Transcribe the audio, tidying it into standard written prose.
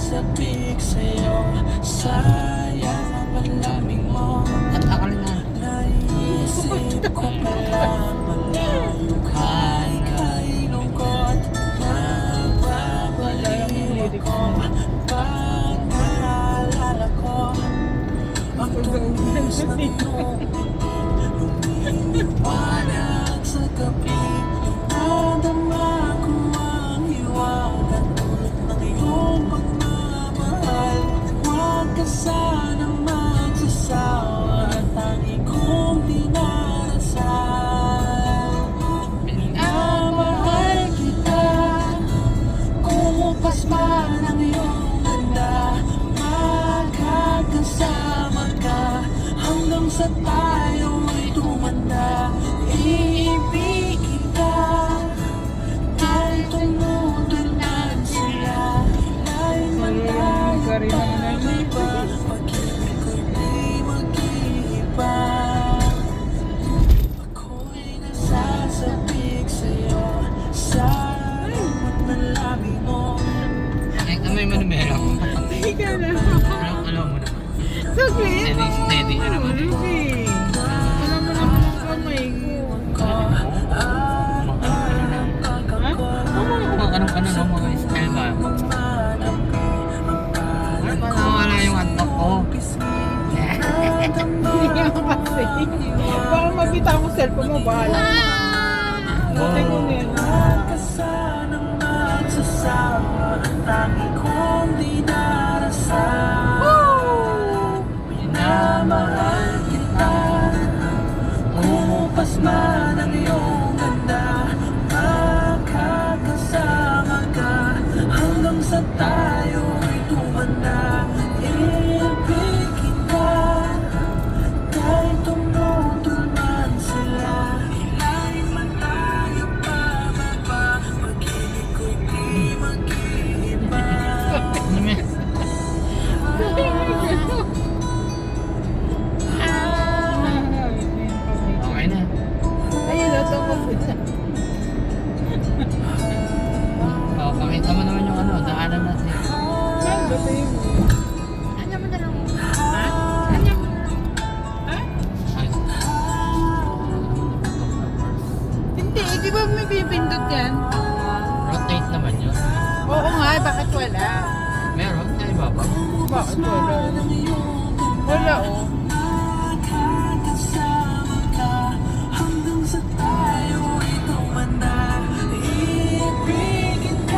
sasabik sa'yo. Sayang ang palamig mo. At ako na. Naiisip ko palang malayo kay lungkot. Nagbabaliw ako pag naalala ko ang tulis na iyong lumiwanag sa gabi. Nadama ko ang hiwaga tulad ng iyong pagmamahal. Huwag ka sanang magsasawa at tangi kong dinarasal. Minamahal kita, kumupas man ang iyong ganda. Magkakasama ka hanggang sa tayo'y tumanda. Iibigin ka kahit tumutunan sila. Dahil malayo pa ang iba, pag-ibig ko'y di mag-iiba. Ako'y nasasabik sa'yo sa lumot na labi mo. Ay, amoy mo na meron ako. Ika na. Alam mo naman. Saglit. Steady na naman. Ruby. Alam mo naman ang kamay ko. Mga ano ng mga style ba? Wala yung antok ko. Hindi ako kasi. Baka mabita akong cellphone mo, bahala. Dati ko na yan. Kasanang magsasama ang tangi kong dinarasal. Minamahal kita, kumupas man ang iyong ganda. Makakasama ka hanggang sa tayo'y tumanda. Ibigin ka kahit tumutulman sila. Ilalim man tayo pababa, pag-ibig ko'y di mag-iiba. Ano mo yan? Okay na. Ayun, ito ko. Oh, pakita mo naman yung ano, daanan natin. Dati yun. Ano mo na lang? Ha? Ano mo na lang? Ay, Hindi, di ba may pipindot yan? rotate naman yun. Oo nga, bakit wala? Meron, sa ibaba. Bakit wala? Wala oh.